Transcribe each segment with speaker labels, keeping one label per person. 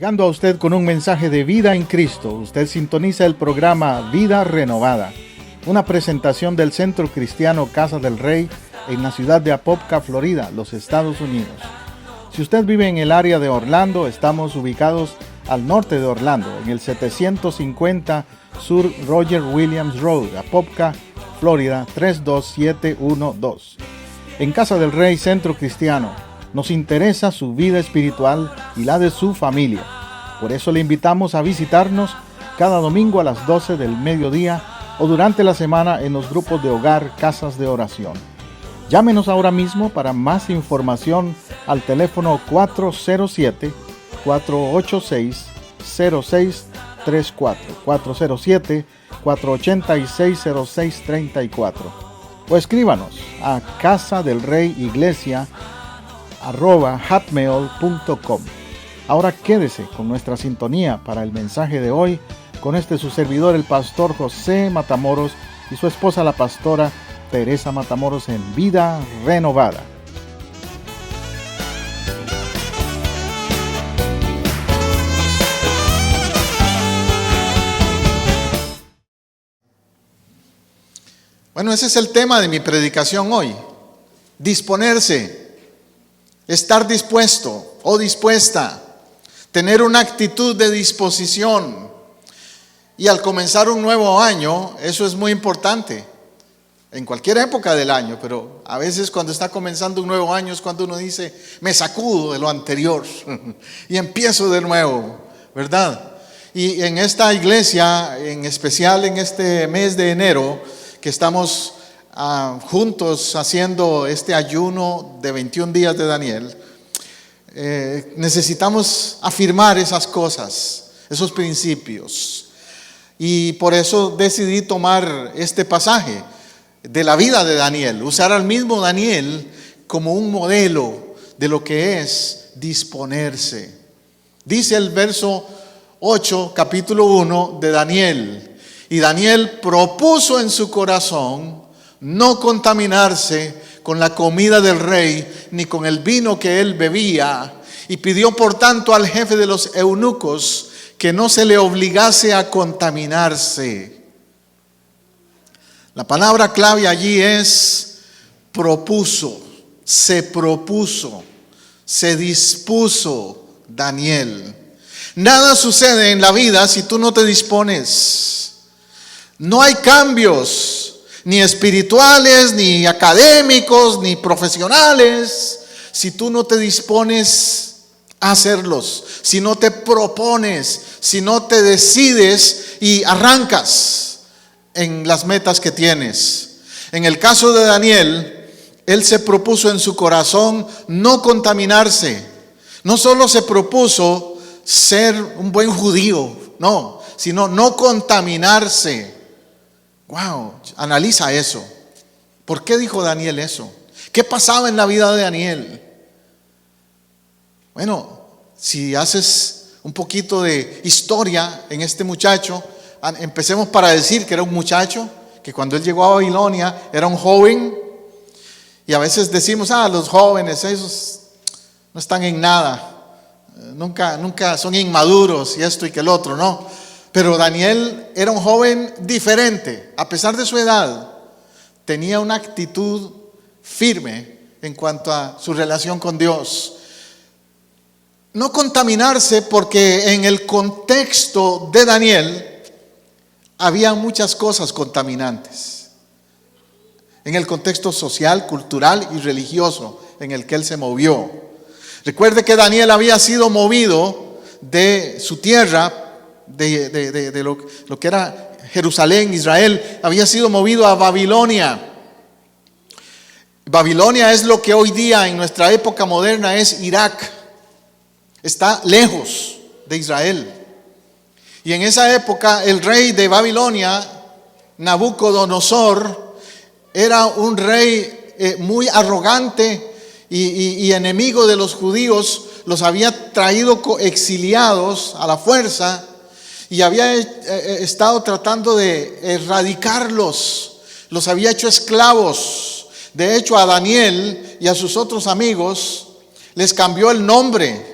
Speaker 1: Llegando a usted con un mensaje de vida en Cristo, usted sintoniza el programa Vida Renovada, una presentación del Centro Cristiano Casa del Rey en la ciudad de Apopka, Florida, los Estados Unidos. Si usted vive en el área de Orlando, estamos ubicados al norte de Orlando, en el 750 Sur Roger Williams Road, Apopka, Florida 32712. En Casa del Rey Centro Cristiano, nos interesa su vida espiritual y la de su familia. Por eso le invitamos a visitarnos cada domingo a las 12 del mediodía o durante la semana en los grupos de hogar Casas de Oración. Llámenos ahora mismo para más información al teléfono 407-486-0634, 407-486-0634, o escríbanos a casadelreyiglesia@hotmail.com. Ahora quédese con nuestra sintonía para el mensaje de hoy, con su servidor, el pastor José Matamoros, y su esposa, la pastora Teresa Matamoros, en Vida Renovada.
Speaker 2: Bueno, ese es el tema de mi predicación hoy. Disponerse, estar dispuesto o dispuesta, tener una actitud de disposición. Y al comenzar un nuevo año, eso es muy importante. En cualquier época del año, pero a veces cuando está comenzando un nuevo año es cuando uno dice, me sacudo de lo anterior y empiezo de nuevo, ¿verdad? Y en esta iglesia, en especial en este mes de enero, que estamos juntos haciendo este ayuno de 21 días de Daniel, necesitamos afirmar esas cosas, esos principios. Y por eso decidí tomar este pasaje de la vida de Daniel, usar al mismo Daniel como un modelo de lo que es disponerse. Dice el verso 8, capítulo 1 de Daniel: y Daniel propuso en su corazón no contaminarse con la comida del rey, ni con el vino que él bebía, y pidió por tanto al jefe de los eunucos que no se le obligase a contaminarse. La palabra clave allí es propuso, se dispuso Daniel. Nada sucede en la vida si tú no te dispones. No hay cambios, ni espirituales, ni académicos, ni profesionales, si tú no te dispones a hacerlos, si no te propones, si no te decides y arrancas en las metas que tienes. En el caso de Daniel, él se propuso en su corazón no contaminarse. No solo se propuso ser un buen judío, no, sino no contaminarse. Wow, analiza eso. ¿Por qué dijo Daniel eso? ¿Qué pasaba en la vida de Daniel? Bueno, si haces un poquito de historia en este muchacho, empecemos para decir que era un muchacho, que cuando él llegó a Babilonia era un joven. Y a veces decimos, los jóvenes, esos no están en nada, nunca son inmaduros y esto y que el otro, no. Pero Daniel era un joven diferente. A pesar de su edad, tenía una actitud firme en cuanto a su relación con Dios. No contaminarse, porque en el contexto de Daniel había muchas cosas contaminantes. En el contexto social, cultural y religioso en el que él se movió. Recuerde que Daniel había sido movido de su tierra, de lo que era Jerusalén, Israel, había sido movido a Babilonia. Babilonia es lo que hoy día en nuestra época moderna es Irak. Está lejos de Israel. Y en esa época el rey de Babilonia, Nabucodonosor, era un rey muy arrogante y enemigo de los judíos. Los había traído exiliados a la fuerza y había estado tratando de erradicarlos. Los había hecho esclavos. De hecho, a Daniel y a sus otros amigos les cambió el nombre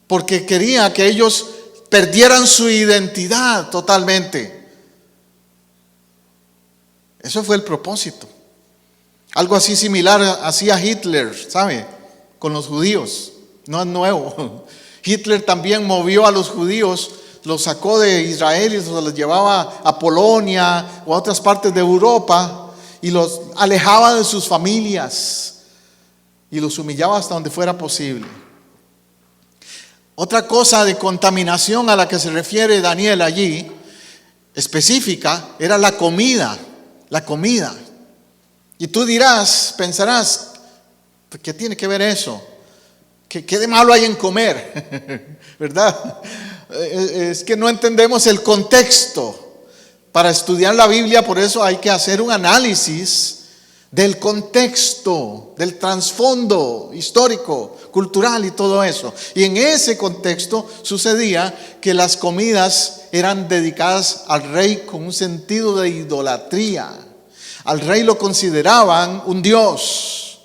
Speaker 2: porque quería que ellos perdieran su identidad totalmente. Eso fue el propósito. Algo así similar hacía Hitler, ¿sabe? Con los judíos. No es nuevo. Hitler también movió a los judíos, los sacó de Israel y los llevaba a Polonia o a otras partes de Europa y los alejaba de sus familias y los humillaba hasta donde fuera posible. Otra cosa de contaminación a la que se refiere Daniel allí, específica, era la comida. La comida. Y tú dirás, pensarás, ¿qué tiene que ver eso? ¿Qué de malo hay en comer? ¿Verdad? Es que no entendemos el contexto. Para estudiar la Biblia, por eso hay que hacer un análisis del contexto, del trasfondo histórico, cultural y todo eso. Y en ese contexto sucedía que las comidas eran dedicadas al rey con un sentido de idolatría. Al rey lo consideraban un dios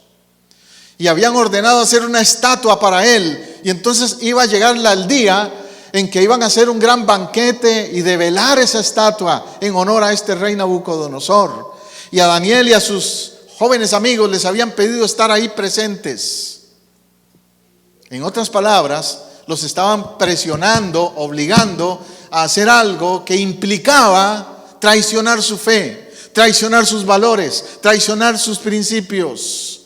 Speaker 2: y habían ordenado hacer una estatua para él, y entonces iba a llegar el día en que iban a hacer un gran banquete y develar esa estatua en honor a este rey Nabucodonosor. Y a Daniel y a sus jóvenes amigos les habían pedido estar ahí presentes. En otras palabras, los estaban presionando, obligando a hacer algo que implicaba traicionar su fe, traicionar sus valores, traicionar sus principios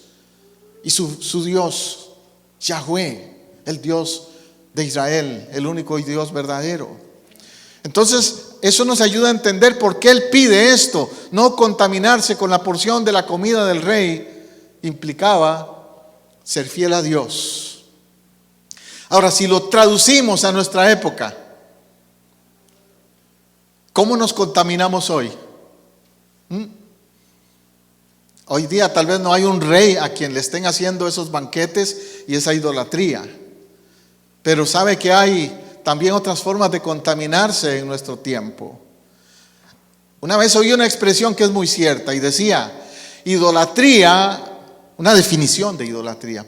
Speaker 2: y su Dios, Yahweh, el Dios de Israel, el único Dios verdadero. Entonces, eso nos ayuda a entender por qué Él pide esto. No contaminarse con la porción de la comida del rey implicaba ser fiel a Dios. Ahora, si lo traducimos a nuestra época, ¿cómo nos contaminamos hoy? Hoy día tal vez no hay un rey a quien le estén haciendo esos banquetes y esa idolatría. Pero sabe que hay también otras formas de contaminarse en nuestro tiempo. Una vez oí una expresión que es muy cierta y decía, idolatría, una definición de idolatría,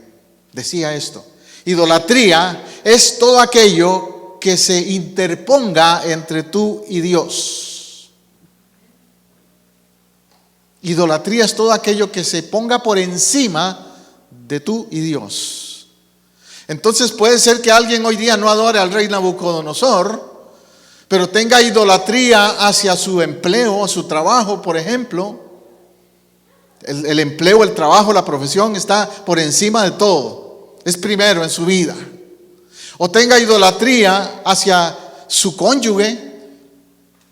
Speaker 2: decía esto: idolatría es todo aquello que se interponga entre tú y Dios. Idolatría es todo aquello que se ponga por encima de tú y Dios. Entonces puede ser que alguien hoy día no adore al rey Nabucodonosor, pero tenga idolatría hacia su empleo, a su trabajo, por ejemplo. El empleo, el trabajo, la profesión está por encima de todo. Es primero en su vida. O tenga idolatría hacia su cónyuge.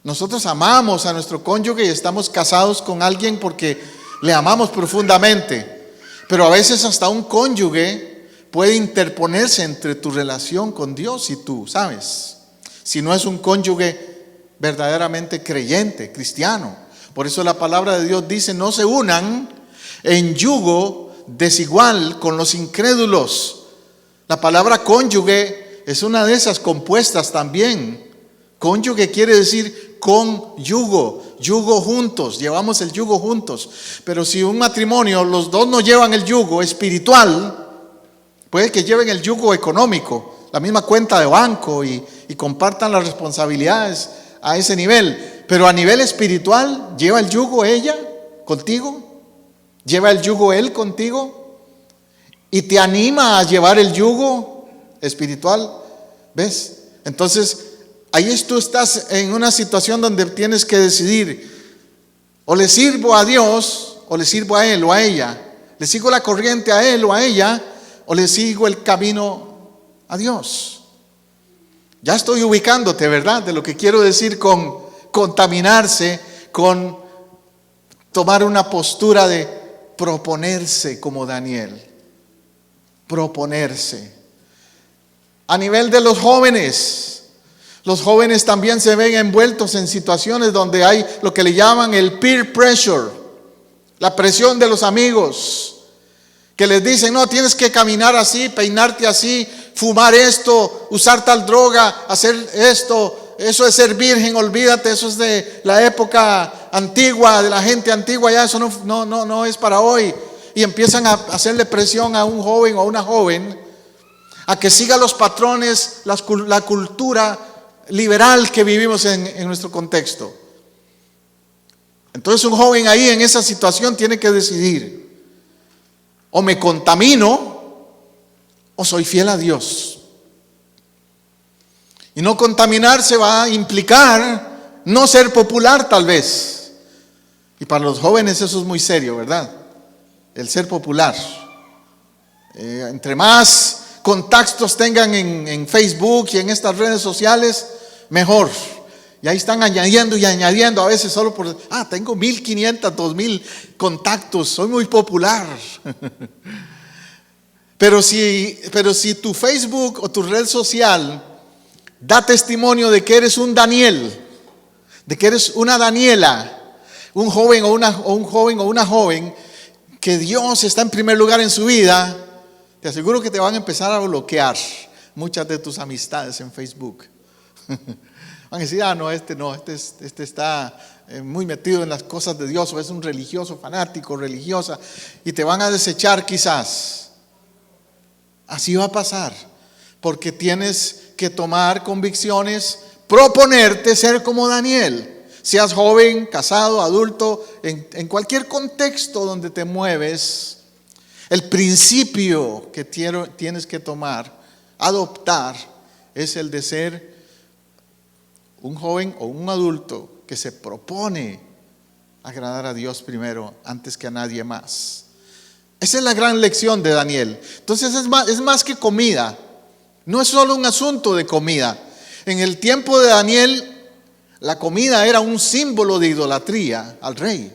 Speaker 2: Nosotros amamos a nuestro cónyuge y estamos casados con alguien porque le amamos profundamente. Pero a veces hasta un cónyuge puede interponerse entre tu relación con Dios y tú, ¿sabes? Si no es un cónyuge verdaderamente creyente, cristiano. Por eso la palabra de Dios dice, no se unan en yugo desigual con los incrédulos. La palabra cónyuge es una de esas compuestas también. Cónyuge quiere decir con yugo, yugo juntos, llevamos el yugo juntos. Pero si un matrimonio, los dos no llevan el yugo espiritual, puede que lleven el yugo económico, la misma cuenta de banco y compartan las responsabilidades a ese nivel. Pero a nivel espiritual, ¿lleva el yugo ella contigo? ¿Lleva el yugo él contigo? ¿Y te anima a llevar el yugo espiritual? ¿Ves? Entonces, ahí tú estás en una situación donde tienes que decidir, o le sirvo a Dios, o le sirvo a él o a ella. Le sigo la corriente a él o a ella, o le sigo el camino a Dios. Ya estoy ubicándote, ¿verdad? De lo que quiero decir con contaminarse, con tomar una postura de proponerse como Daniel. Proponerse. A nivel de los jóvenes también se ven envueltos en situaciones donde hay lo que le llaman el peer pressure, la presión de los amigos, que les dicen, no, tienes que caminar así, peinarte así, fumar esto, usar tal droga, hacer esto, eso es ser virgen, olvídate, eso es de la época antigua, de la gente antigua, ya eso no es para hoy. Y empiezan a hacerle presión a un joven o a una joven a que siga los patrones, la cultura liberal que vivimos en nuestro contexto. Entonces un joven ahí en esa situación tiene que decidir: o me contamino o soy fiel a Dios. Y no contaminarse va a implicar no ser popular tal vez. Y para los jóvenes eso es muy serio, ¿verdad? El ser popular. Entre más contactos tengan en Facebook y en estas redes sociales, mejor. Y ahí están añadiendo y añadiendo, a veces solo por, tengo 1,500, 2,000 contactos, soy muy popular. Pero si tu Facebook o tu red social da testimonio de que eres un Daniel, de que eres una Daniela, un joven o una joven, que Dios está en primer lugar en su vida, te aseguro que te van a empezar a bloquear muchas de tus amistades en Facebook. Van a decir, este está muy metido en las cosas de Dios, o es un religioso, fanático, religiosa, y te van a desechar quizás. Así va a pasar, porque tienes que tomar convicciones, proponerte ser como Daniel. Seas joven, casado, adulto, en cualquier contexto donde te mueves, el principio que tienes que tomar, adoptar, es el de ser un joven o un adulto que se propone agradar a Dios primero antes que a nadie más. Esa es la gran lección de Daniel. Entonces es más que comida. No es solo un asunto de comida. En el tiempo de Daniel, la comida era un símbolo de idolatría al rey.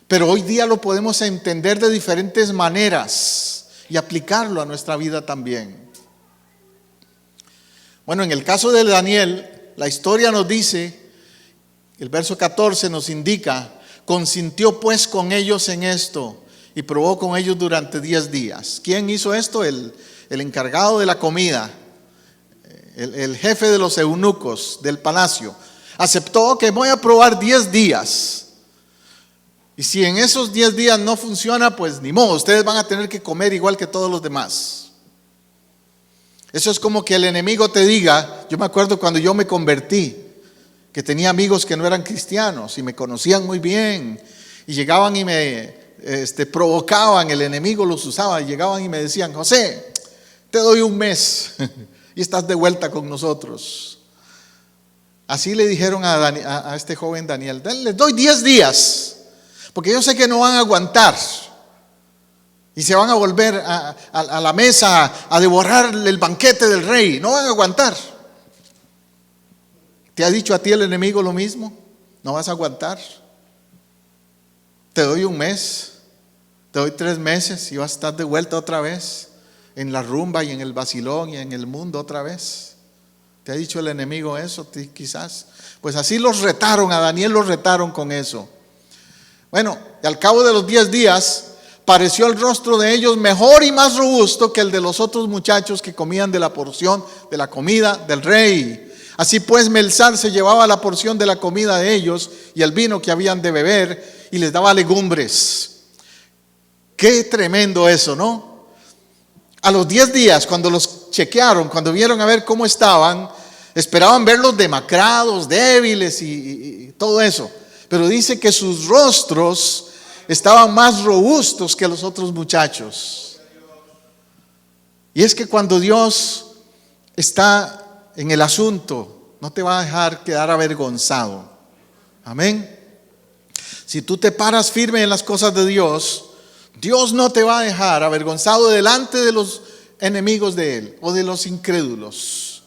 Speaker 2: Pero hoy día lo podemos entender de diferentes maneras y aplicarlo a nuestra vida también. Bueno, en el caso de Daniel, la historia nos dice, el verso 14 nos indica: consintió pues con ellos en esto y probó con ellos durante 10 días. ¿Quién hizo esto? El encargado de la comida, el jefe de los eunucos del palacio. Aceptó que voy a probar 10 días. Y si en esos 10 días no funciona, pues ni modo, ustedes van a tener que comer igual que todos los demás. Eso es como que el enemigo te diga, yo me acuerdo cuando yo me convertí, que tenía amigos que no eran cristianos y me conocían muy bien, y llegaban y me provocaban, el enemigo los usaba, y llegaban y me decían: José, te doy un mes y estás de vuelta con nosotros. Así le dijeron a este joven Daniel: les doy 10 días, porque yo sé que no van a aguantar y se van a volver a la mesa a devorar el banquete del rey. No van a aguantar. ¿Te ha dicho a ti el enemigo lo mismo? ¿No vas a aguantar? Te doy un mes, te doy 3 meses y vas a estar de vuelta otra vez en la rumba y en el vacilón y en el mundo otra vez. ¿Te ha dicho el enemigo eso? Quizás. Pues así los retaron, a Daniel los retaron con eso. Bueno, y al cabo de los 10 días pareció el rostro de ellos mejor y más robusto que el de los otros muchachos que comían de la porción de la comida del rey. Así pues Melzar se llevaba la porción de la comida de ellos y el vino que habían de beber, y les daba legumbres. Qué tremendo eso, ¿no? A los 10 días, cuando los chequearon, cuando vieron a ver cómo estaban, esperaban verlos demacrados, débiles y todo eso. Pero dice que sus rostros estaban más robustos que los otros muchachos. Y es que cuando Dios está en el asunto, no te va a dejar quedar avergonzado. Amén. Si tú te paras firme en las cosas de Dios, Dios no te va a dejar avergonzado delante de los enemigos de Él o de los incrédulos.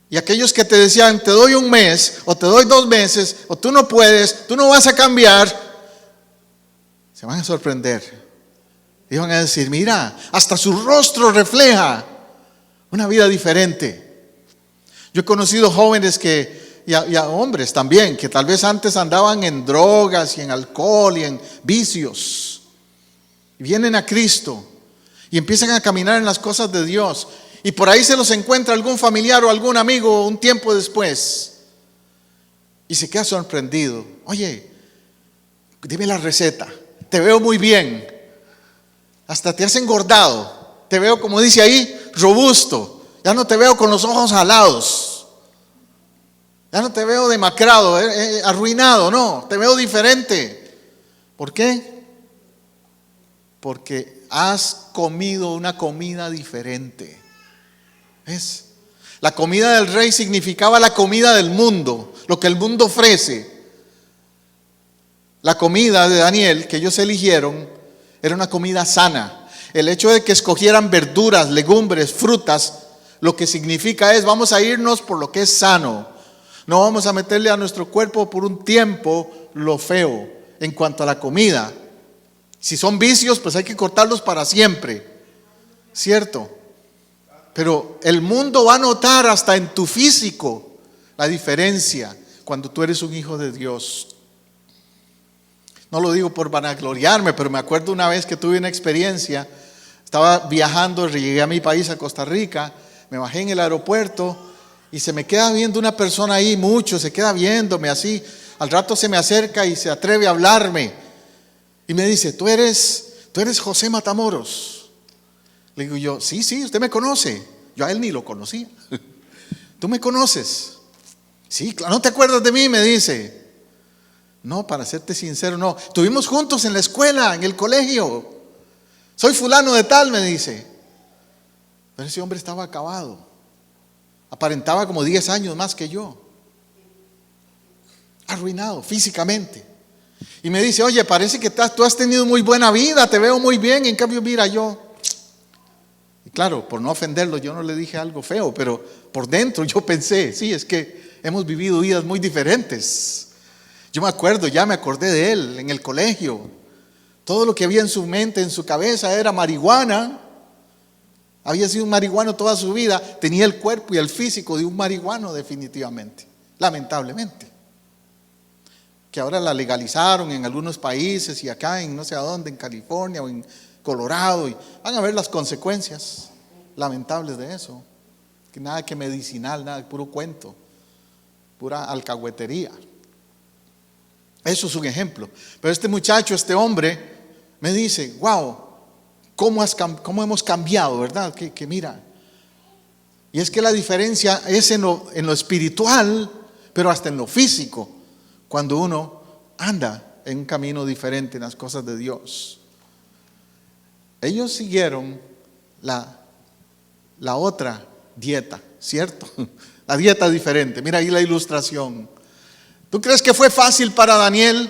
Speaker 2: Y aquellos que te decían: te doy un mes, o te doy 2 meses, o tú no puedes, tú no vas a cambiar, se van a sorprender. Y van a decir: mira, hasta su rostro refleja una vida diferente. Yo he conocido jóvenes y a hombres también, que tal vez antes andaban en drogas y en alcohol y en vicios, y vienen a Cristo y empiezan a caminar en las cosas de Dios, y por ahí se los encuentra algún familiar o algún amigo un tiempo después y se queda sorprendido. Oye, dime la receta, te veo muy bien, hasta te has engordado. te veo, como dice ahí, robusto. Ya no te veo con los ojos alados. Ya no te veo demacrado, arruinado, no, te veo diferente. ¿Por qué? Porque has comido una comida diferente. ¿Ves? La comida del rey significaba la comida del mundo, lo que el mundo ofrece. La comida de Daniel que ellos eligieron era una comida sana. El hecho de que escogieran verduras, legumbres, frutas, lo que significa es: vamos a irnos por lo que es sano. No vamos a meterle a nuestro cuerpo por un tiempo lo feo en cuanto a la comida. Si son vicios, pues hay que cortarlos para siempre, ¿cierto? Pero el mundo va a notar hasta en tu físico la diferencia cuando tú eres un hijo de Dios. No lo digo por vanagloriarme, pero me acuerdo una vez que tuve una experiencia. Estaba viajando, llegué a mi país, a Costa Rica, me bajé en el aeropuerto y se me queda viendo una persona ahí, se queda viéndome así. Al rato se me acerca y se atreve a hablarme y me dice: ¿Tú eres José Matamoros? Le digo yo: sí, usted me conoce. Yo a él ni lo conocía. ¿Tú me conoces? Sí, claro. ¿No te acuerdas de mí?, me dice. No, para serte sincero, no. Estuvimos juntos en la escuela, en el colegio. Soy fulano de tal, me dice. Pero ese hombre estaba acabado. Aparentaba como 10 años más que yo. Arruinado físicamente. Y me dice: oye, parece que tú has tenido muy buena vida, te veo muy bien. En cambio, mira, yo... Y claro, por no ofenderlo, yo no le dije algo feo, pero por dentro yo pensé: sí, es que hemos vivido vidas muy diferentes. Yo me acordé de él en el colegio. Todo lo que había en su mente, en su cabeza, era marihuana. Había sido un marihuano toda su vida. Tenía el cuerpo y el físico de un marihuano, definitivamente, lamentablemente. Que ahora la legalizaron en algunos países y acá en no sé a dónde, en California o en Colorado, y van a ver las consecuencias lamentables de eso. Que nada que medicinal, nada, puro cuento, pura alcahuetería. Eso es un ejemplo. Pero este muchacho, este hombre, me dice: wow, ¿cómo hemos cambiado, verdad? Que mira. Y es que la diferencia es en lo espiritual, pero hasta en lo físico, cuando uno anda en un camino diferente en las cosas de Dios. Ellos siguieron la otra dieta, ¿cierto? La dieta diferente. Mira ahí la ilustración. ¿Tú crees que fue fácil para Daniel?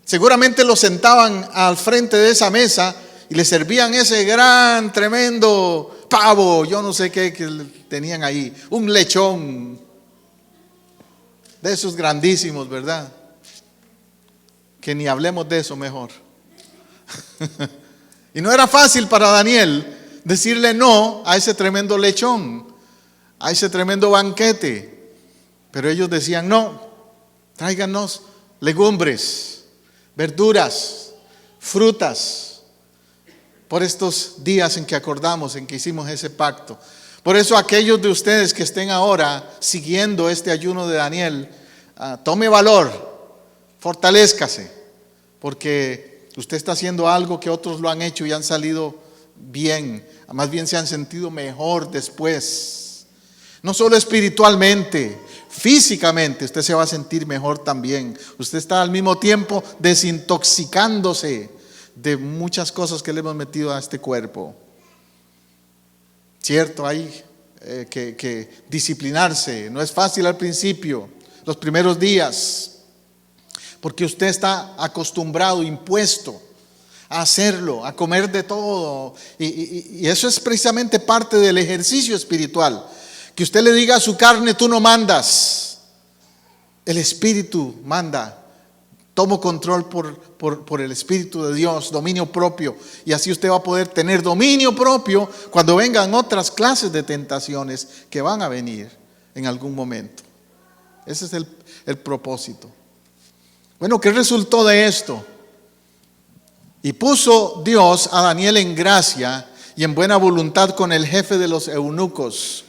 Speaker 2: Seguramente lo sentaban al frente de esa mesa y le servían ese gran, tremendo pavo, yo no sé qué que tenían ahí, un lechón de esos grandísimos, ¿verdad? Que ni hablemos de eso mejor. Y no era fácil para Daniel decirle no a ese tremendo lechón, a ese tremendo banquete. Pero ellos decían: no, tráiganos legumbres, verduras, frutas, por estos días en que acordamos, en que hicimos ese pacto. Por eso aquellos de ustedes que estén ahora siguiendo este ayuno de Daniel, tome valor, fortalézcase, porque usted está haciendo algo que otros lo han hecho y han salido bien, más bien se han sentido mejor después. No solo espiritualmente, físicamente usted se va a sentir mejor también. Usted está al mismo tiempo desintoxicándose de muchas cosas que le hemos metido a este cuerpo. Cierto, hay que disciplinarse. No es fácil al principio, los primeros días, porque usted está acostumbrado, impuesto a hacerlo, a comer de todo. Y eso es precisamente parte del ejercicio espiritual. Que usted le diga a su carne: tú no mandas, el Espíritu manda. Tomo control por el Espíritu de Dios, dominio propio. Y así usted va a poder tener dominio propio cuando vengan otras clases de tentaciones que van a venir en algún momento. Ese es el propósito. Bueno, ¿qué resultó de esto? Y puso Dios a Daniel en gracia y en buena voluntad con el jefe de los eunucos.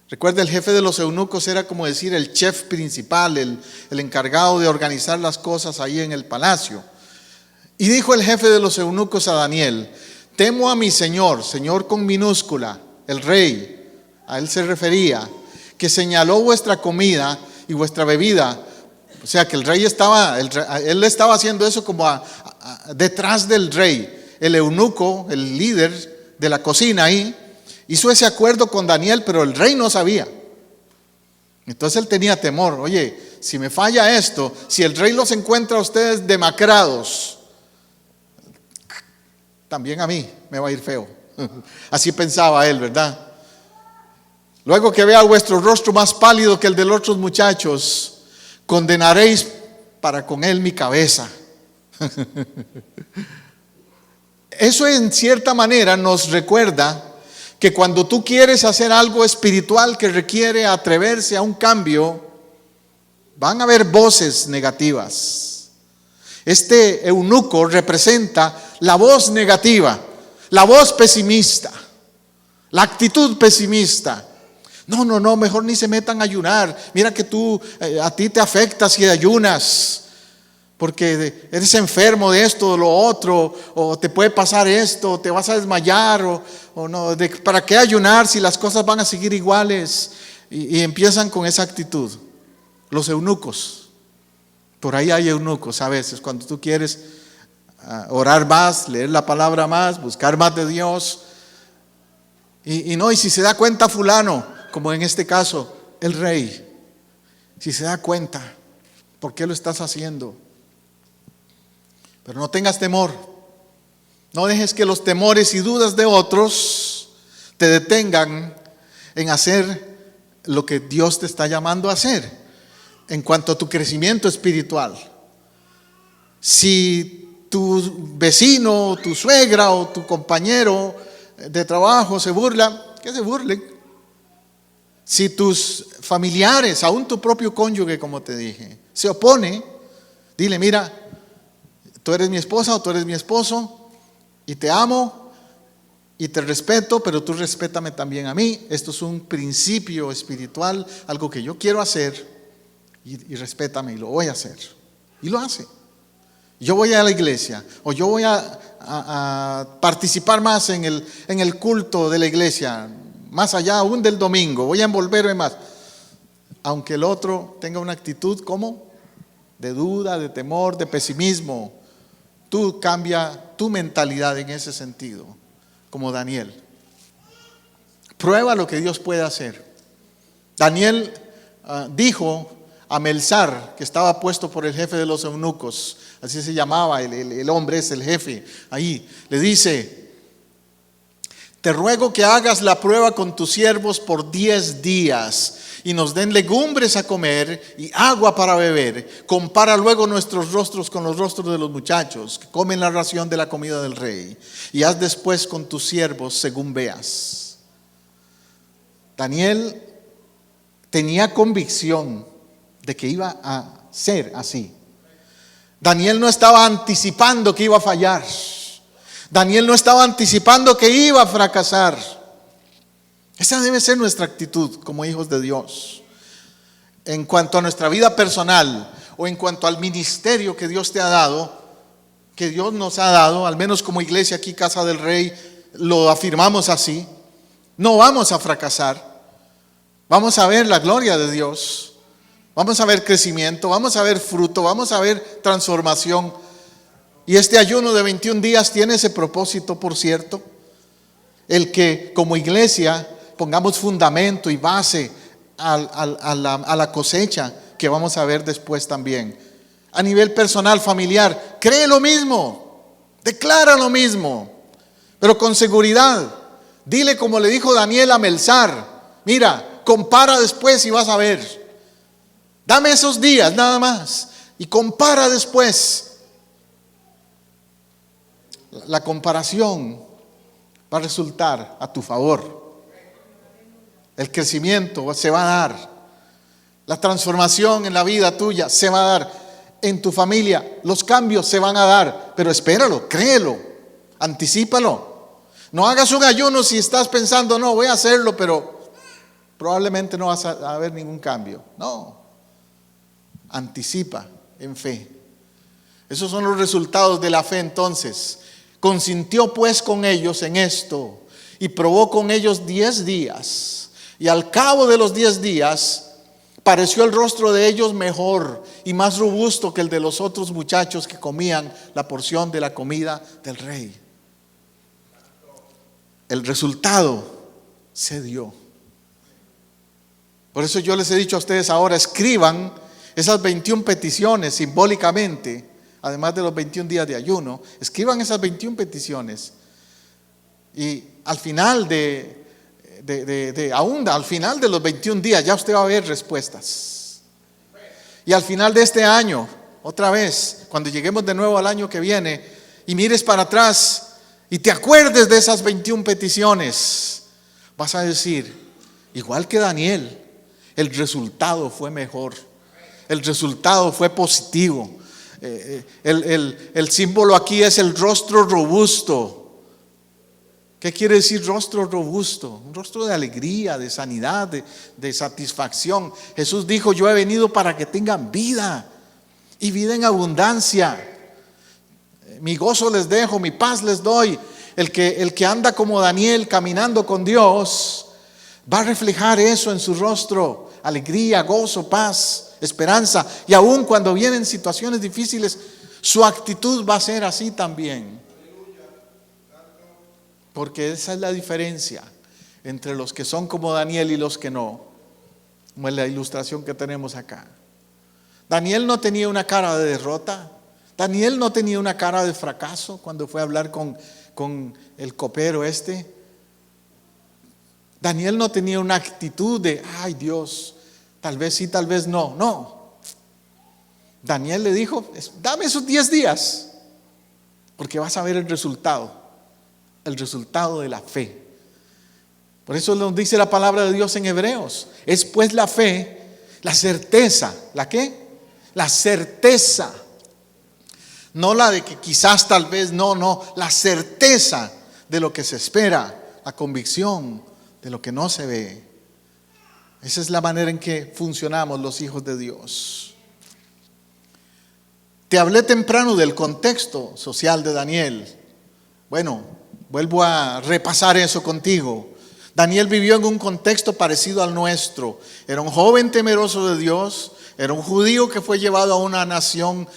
Speaker 2: Recuerda, el jefe de los eunucos era como decir el chef principal, el encargado de organizar las cosas ahí en el palacio. Y dijo el jefe de los eunucos a Daniel: temo a mi Señor, Señor con minúscula, el Rey, a Él se refería, que señaló vuestra comida y vuestra bebida. O sea que el rey estaba, él estaba haciendo eso como detrás del rey. El eunuco, el líder de la cocina ahí, hizo ese acuerdo con Daniel, pero el rey no sabía. Entonces él tenía temor. Oye, si me falla esto, si el rey los encuentra a ustedes demacrados, también a mí me va a ir feo. Así pensaba él, ¿verdad? Luego que vea vuestro rostro más pálido que el de los otros muchachos, condenaréis para con él mi cabeza. Eso en cierta manera nos recuerda que cuando tú quieres hacer algo espiritual que requiere atreverse a un cambio, van a haber voces negativas. Este eunuco representa la voz negativa, la voz pesimista, la actitud pesimista. No, mejor ni se metan a ayunar. Mira que a ti te afecta si ayunas, porque eres enfermo de esto o lo otro, o te puede pasar esto, o te vas a desmayar, o no. ¿Para qué ayunar si las cosas van a seguir iguales? Y empiezan con esa actitud. Los eunucos, por ahí hay eunucos a veces, cuando tú quieres orar más, leer la palabra más, buscar más de Dios. Y si se da cuenta fulano, como en este caso, el rey, si se da cuenta, ¿por qué lo estás haciendo? Pero no tengas temor. No dejes que los temores y dudas de otros te detengan en hacer lo que Dios te está llamando a hacer en cuanto a tu crecimiento espiritual. Si tu vecino, tu suegra o tu compañero de trabajo se burla, que se burlen. Si tus familiares, aún tu propio cónyuge, como te dije, se opone, dile: mira, tú eres mi esposa o tú eres mi esposo y te amo y te respeto, pero tú respétame también a mí. Esto es un principio espiritual, algo que yo quiero hacer, y respétame, y lo voy a hacer. Y lo hace. Yo voy a la iglesia, o yo voy a participar más en el culto de la iglesia, más allá aún del domingo, voy a envolverme más. Aunque el otro tenga una actitud como de duda, de temor, de pesimismo, tú cambia tu mentalidad en ese sentido, como Daniel. Prueba lo que Dios puede hacer. Daniel dijo a Melzar, que estaba puesto por el jefe de los eunucos, así se llamaba, el hombre es el jefe, ahí le dice: te ruego que hagas la prueba con tus siervos por 10 días y nos den legumbres a comer y agua para beber. Compara luego nuestros rostros con los rostros de los muchachos que comen la ración de la comida del rey, y haz después con tus siervos según veas. Daniel tenía convicción de que iba a ser así. Daniel no estaba anticipando que iba a fallar. Daniel no estaba anticipando que iba a fracasar. Esa debe ser nuestra actitud como hijos de Dios. En cuanto a nuestra vida personal o en cuanto al ministerio que Dios te ha dado, que Dios nos ha dado, al menos como iglesia aquí, Casa del Rey, lo afirmamos así. No vamos a fracasar. Vamos a ver la gloria de Dios. Vamos a ver crecimiento, vamos a ver fruto, vamos a ver transformación. Y este ayuno de 21 días tiene ese propósito, por cierto, el que como iglesia pongamos fundamento y base a la cosecha que vamos a ver después también. A nivel personal, familiar, cree lo mismo, declara lo mismo, pero con seguridad. Dile como le dijo Daniel a Melzar: mira, compara después y vas a ver. Dame esos días nada más y compara después. La comparación va a resultar a tu favor. El crecimiento se va a dar. La transformación en la vida tuya se va a dar. En tu familia los cambios se van a dar. Pero espéralo, créelo, anticípalo. No hagas un ayuno si estás pensando: no, voy a hacerlo, pero probablemente no vas a ver ningún cambio. No. Anticipa en fe. Esos son los resultados de la fe entonces. Consintió pues con ellos en esto y probó con ellos 10 días. Y al cabo de los 10 días pareció el rostro de ellos mejor y más robusto que el de los otros muchachos que comían la porción de la comida del rey. El resultado se dio. Por eso yo les he dicho a ustedes ahora, escriban esas 21 peticiones simbólicamente, además de los 21 días de ayuno, escriban esas 21 peticiones. Y al final al final de los 21 días ya usted va a ver respuestas. Y al final de este año, otra vez, cuando lleguemos de nuevo al año que viene y mires para atrás y te acuerdes de esas 21 peticiones, vas a decir, igual que Daniel, el resultado fue mejor, el resultado fue positivo. El símbolo aquí es el rostro robusto. ¿Qué quiere decir rostro robusto? Un rostro de alegría, de sanidad, de satisfacción. Jesús dijo, yo he venido para que tengan vida y vida en abundancia. Mi gozo les dejo, mi paz les doy. El que anda como Daniel caminando con Dios va a reflejar eso en su rostro: alegría, gozo, paz, esperanza. Y aun cuando vienen situaciones difíciles, su actitud va a ser así también. Porque esa es la diferencia entre los que son como Daniel y los que no, como en la ilustración que tenemos acá. Daniel no tenía una cara de derrota. Daniel no tenía una cara de fracaso cuando fue a hablar con el copero este. Daniel no tenía una actitud de, ay Dios, tal vez sí, tal vez no. No. Daniel le dijo, dame esos 10 días, porque vas a ver el resultado de la fe. Por eso nos dice la palabra de Dios en Hebreos. Es pues la fe, la certeza. ¿La qué? La certeza. No la de que quizás, tal vez, no. La certeza de lo que se espera. La convicción de lo que no se ve. Esa es la manera en que funcionamos los hijos de Dios. Te hablé temprano del contexto social de Daniel. Bueno, vuelvo a repasar eso contigo. Daniel vivió en un contexto parecido al nuestro. Era un joven temeroso de Dios. Era un judío que fue llevado a una nación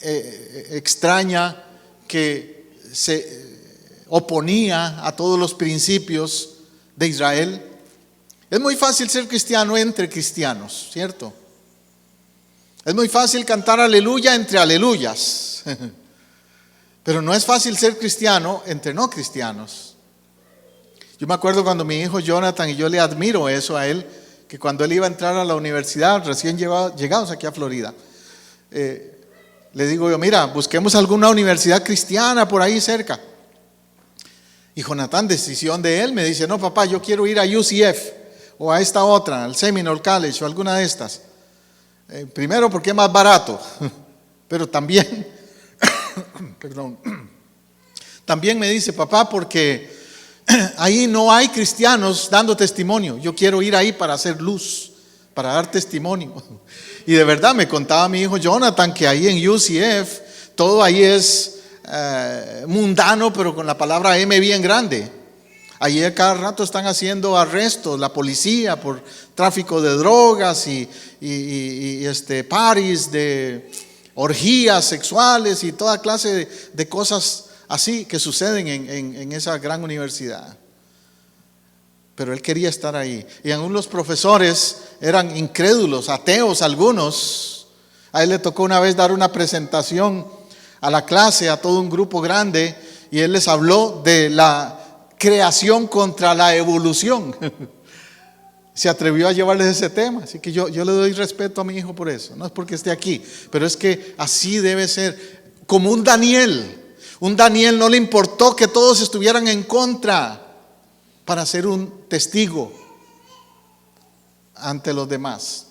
Speaker 2: extraña que se oponía a todos los principios de Israel. Es muy fácil ser cristiano entre cristianos, ¿cierto? Es muy fácil cantar aleluya entre aleluyas. Pero no es fácil ser cristiano entre no cristianos. Yo me acuerdo cuando mi hijo Jonathan, y yo le admiro eso a él, que cuando él iba a entrar a la universidad, recién llegados aquí a Florida, le digo yo, mira, busquemos alguna universidad cristiana por ahí cerca. Y Jonathan, decisión de él, me dice, no papá, yo quiero ir a UCF o a esta otra, al Seminole College o alguna de estas. Primero porque es más barato, pero también, también me dice, papá, porque ahí no hay cristianos dando testimonio. Yo quiero ir ahí para hacer luz, para dar testimonio. Y de verdad me contaba mi hijo Jonathan que ahí en UCF todo ahí es mundano, pero con la palabra M bien grande. Allí a cada rato están haciendo arrestos la policía por tráfico de drogas y parties de orgías sexuales y toda clase de cosas así que suceden en esa gran universidad. Pero él quería estar ahí. Y algunos profesores eran incrédulos, ateos algunos. A él le tocó una vez dar una presentación a la clase, a todo un grupo grande, y él les habló de la creación contra la evolución. Se atrevió a llevarles ese tema. Así que yo le doy respeto a mi hijo por eso. No es porque esté aquí, pero es que así debe ser. Como un Daniel. Un Daniel no le importó que todos estuvieran en contra para ser un testigo ante los demás.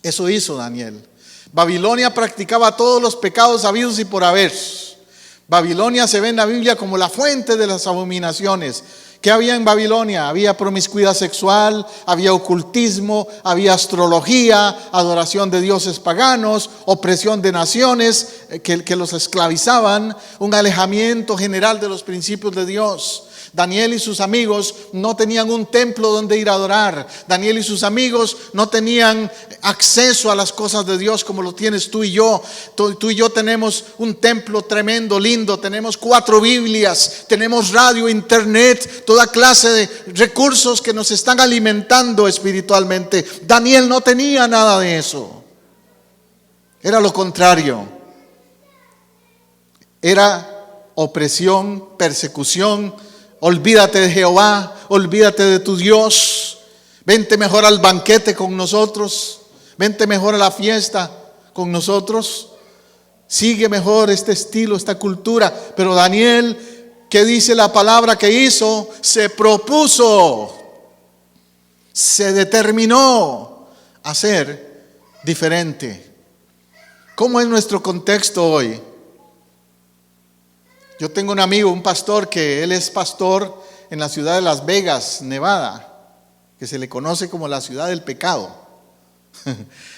Speaker 2: Eso hizo Daniel. Babilonia practicaba todos los pecados habidos y por haber. Babilonia se ve en la Biblia como la fuente de las abominaciones ¿Qué había en Babilonia? Había promiscuidad sexual, había ocultismo, había astrología, adoración de dioses paganos, opresión de naciones que los esclavizaban, un alejamiento general de los principios de Dios. Daniel y sus amigos no tenían un templo donde ir a adorar. Daniel y sus amigos no tenían acceso a las cosas de Dios como lo tienes tú y yo. Tú y yo tenemos un templo tremendo, lindo. Tenemos 4 Biblias, tenemos radio, internet, toda clase de recursos que nos están alimentando espiritualmente. Daniel no tenía nada de eso. Era lo contrario. Era opresión, persecución. Olvídate de Jehová, olvídate de tu Dios. Vente mejor al banquete con nosotros. Vente mejor a la fiesta con nosotros. Sigue mejor este estilo, esta cultura. Pero Daniel, ¿qué dice la palabra que hizo? Se propuso, se determinó a ser diferente. ¿Cómo es nuestro contexto hoy? Yo tengo un amigo, un pastor, que él es pastor en la ciudad de Las Vegas, Nevada, que se le conoce como la ciudad del pecado.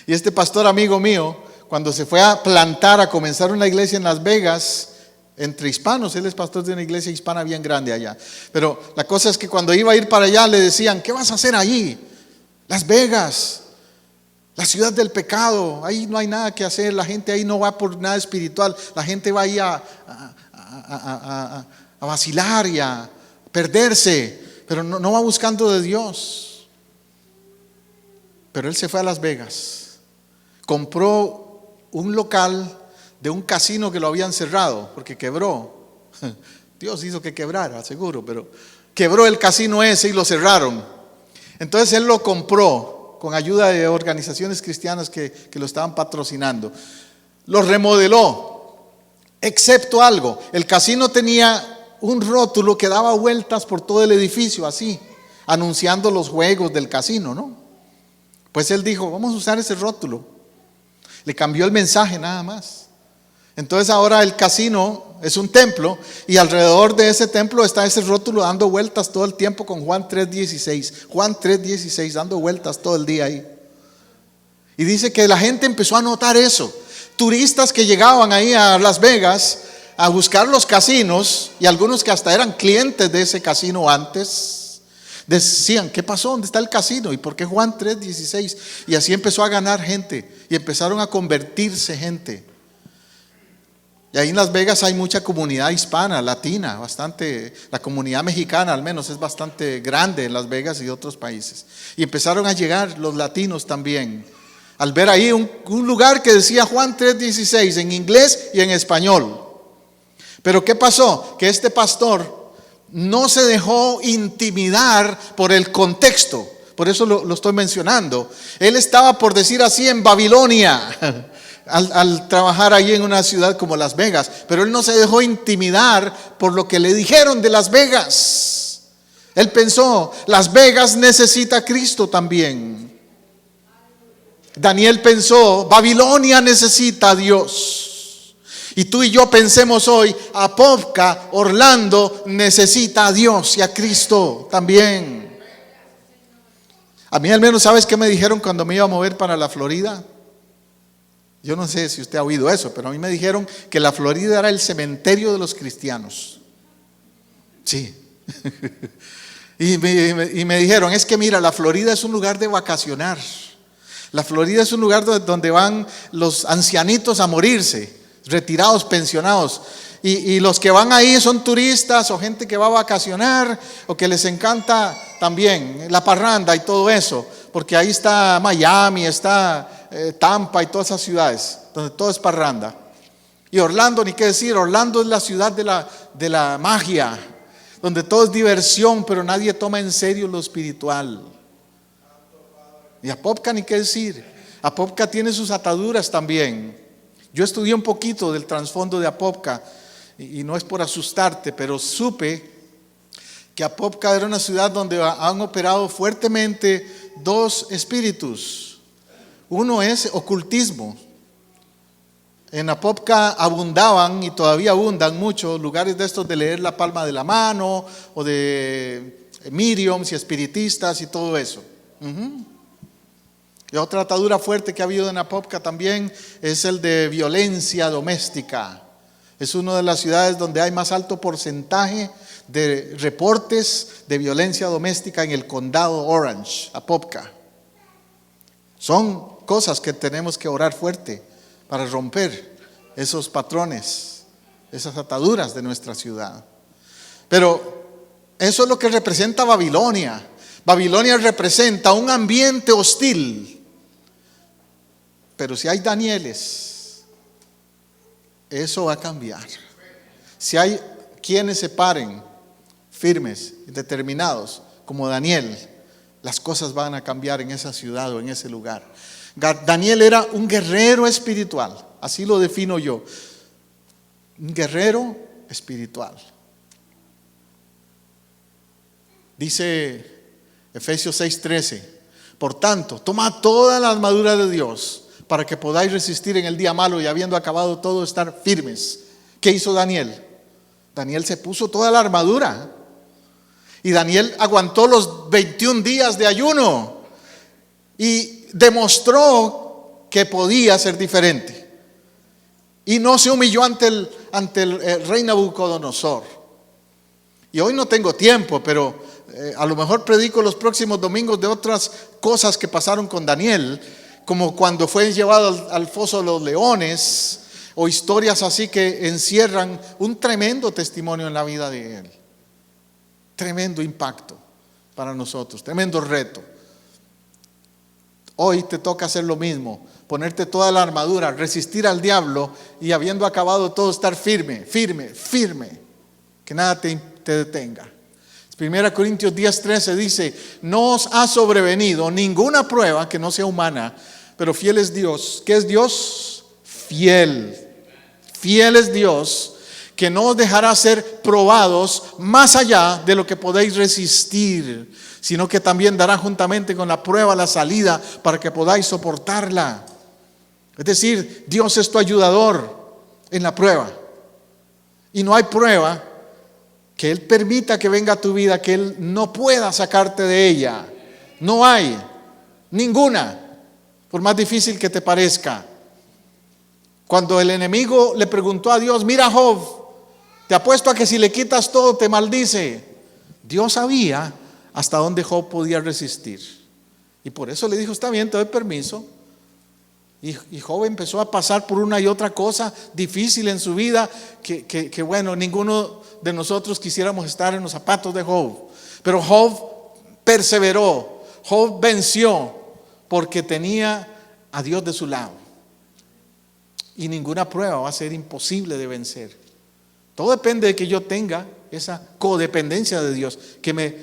Speaker 2: Y este pastor amigo mío, cuando se fue a plantar, a comenzar una iglesia en Las Vegas, entre hispanos, él es pastor de una iglesia hispana bien grande allá. Pero la cosa es que cuando iba a ir para allá le decían, ¿qué vas a hacer allí? Las Vegas, la ciudad del pecado, ahí no hay nada que hacer, la gente ahí no va por nada espiritual, la gente va ahí a vacilar y a perderse, pero no va buscando de Dios. Pero él se fue a Las Vegas, compró un local de un casino que lo habían cerrado porque quebró. Dios hizo que quebrara, seguro, pero quebró el casino ese y lo cerraron. Entonces él lo compró con ayuda de organizaciones cristianas que lo estaban patrocinando. Lo remodeló. Excepto algo, el casino tenía un rótulo que daba vueltas por todo el edificio así, anunciando los juegos del casino, ¿no? Pues él dijo, vamos a usar ese rótulo. Le cambió el mensaje nada más. Entonces ahora el casino es un templo y alrededor de ese templo está ese rótulo dando vueltas todo el tiempo con Juan 3:16. Juan 3:16 dando vueltas todo el día ahí. Y dice que la gente empezó a notar eso. Turistas que llegaban ahí a Las Vegas a buscar los casinos, y algunos que hasta eran clientes de ese casino antes, decían, ¿qué pasó? ¿Dónde está el casino? ¿Y por qué Juan 3:16? Y así empezó a ganar gente y empezaron a convertirse gente. Y ahí en Las Vegas hay mucha comunidad hispana, latina, bastante. La comunidad mexicana al menos es bastante grande en Las Vegas y otros países. Y empezaron a llegar los latinos también, al ver ahí un lugar que decía Juan 3:16 en inglés y en español. Pero ¿qué pasó? Que este pastor no se dejó intimidar por el contexto. Por eso lo estoy mencionando. Él estaba, por decir así, en Babilonia al trabajar ahí en una ciudad como Las Vegas. Pero él no se dejó intimidar por lo que le dijeron de Las Vegas. Él pensó, Las Vegas necesita a Cristo también. Daniel pensó, Babilonia necesita a Dios. Y tú y yo pensemos hoy, Apopka, Orlando necesita a Dios y a Cristo también. A mí al menos, ¿sabes qué me dijeron cuando me iba a mover para la Florida? Yo no sé si usted ha oído eso, pero a mí me dijeron que la Florida era el cementerio de los cristianos. Sí. Y me dijeron, es que mira, la Florida es un lugar de vacacionar. La Florida es un lugar donde van los ancianitos a morirse, retirados, pensionados. Y los que van ahí son turistas o gente que va a vacacionar o que les encanta también la parranda y todo eso. Porque ahí está Miami, está Tampa y todas esas ciudades donde todo es parranda. Y Orlando, ni qué decir, Orlando es la ciudad de la magia, donde todo es diversión, pero nadie toma en serio lo espiritual. Y Apopka, ni qué decir, Apopka tiene sus ataduras también. Yo estudié un poquito del trasfondo de Apopka y no es por asustarte, pero supe que Apopka era una ciudad donde han operado fuertemente dos espíritus. Uno es ocultismo, En Apopka abundaban y todavía abundan muchos lugares de estos de leer la palma de la mano o de mediums y espiritistas y todo eso. Y otra atadura fuerte que ha habido en Apopka también es el de violencia doméstica. Es una de las ciudades donde hay más alto porcentaje de reportes de violencia doméstica en el condado Orange, Apopka. Son cosas que tenemos que orar fuerte para romper esos patrones, esas ataduras de nuestra ciudad. Pero eso es lo que representa Babilonia. Babilonia representa un ambiente hostil. Pero si hay Danieles, eso va a cambiar. Si hay quienes se paren firmes y determinados, como Daniel, las cosas van a cambiar en esa ciudad o en ese lugar. Daniel era un guerrero espiritual, así lo defino yo. Un guerrero espiritual. Dice Efesios 6:13: por tanto, toma toda la armadura de Dios para que podáis resistir en el día malo y habiendo acabado todo, estar firmes. ¿Qué hizo Daniel? Daniel se puso toda la armadura. Y Daniel aguantó los 21 días de ayuno y demostró que podía ser diferente. Y no se humilló ante el rey Nabucodonosor. Y hoy no tengo tiempo, pero a lo mejor predico los próximos domingos de otras cosas que pasaron con Daniel, como cuando fue llevado al foso de los leones, o historias así que encierran un tremendo testimonio en la vida de él. Tremendo impacto para nosotros, tremendo reto. Hoy te toca hacer lo mismo, ponerte toda la armadura, resistir al diablo y habiendo acabado todo, estar firme, firme, firme, que nada te detenga. 1 Corintios 10:13 dice: no os ha sobrevenido ninguna prueba que no sea humana, pero fiel es Dios. ¿Qué es Dios? Fiel. Fiel es Dios, que no os dejará ser probados más allá de lo que podéis resistir, sino que también dará juntamente con la prueba la salida para que podáis soportarla. Es decir, Dios es tu ayudador en la prueba. Y no hay prueba que Él permita que venga a tu vida, que Él no pueda sacarte de ella. No hay ninguna, por más difícil que te parezca. Cuando el enemigo le preguntó a Dios: mira, Job, te apuesto a que si le quitas todo te maldice. Dios sabía hasta dónde Job podía resistir. Y por eso le dijo: está bien, te doy permiso. Y Job empezó a pasar por una y otra cosa difícil en su vida que bueno, ninguno de nosotros quisiéramos estar en los zapatos de Job. Pero Job perseveró, Job venció porque tenía a Dios de su lado. Y ninguna prueba va a ser imposible de vencer. Todo depende de que yo tenga esa codependencia de Dios, que me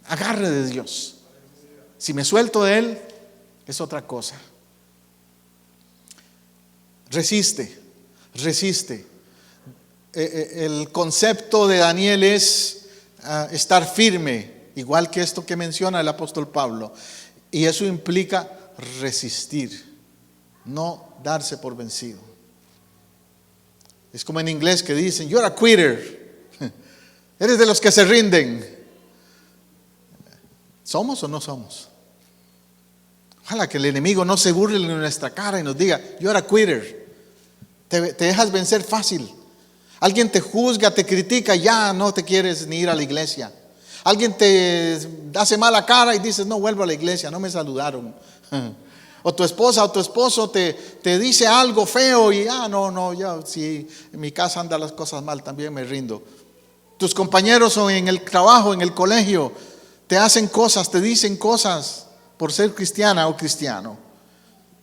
Speaker 2: agarre de Dios. Si me suelto de Él, es otra cosa. Resiste, resiste. El concepto de Daniel es estar firme, igual que esto que menciona el apóstol Pablo. Y eso implica resistir, no darse por vencido. Es como en inglés que dicen: you're a quitter. Eres de los que se rinden. ¿Somos o no somos? Ojalá que el enemigo no se burle en nuestra cara y nos diga: you're a quitter. Te dejas vencer fácil. Alguien te juzga, te critica, ya no te quieres ni ir a la iglesia. Alguien te hace mala cara y dices: no vuelvo a la iglesia, no me saludaron. O tu esposa o tu esposo te dice algo feo y no, ya si en mi casa andan las cosas mal, también me rindo. Tus compañeros o en el trabajo, en el colegio, te hacen cosas, te dicen cosas por ser cristiana o cristiano.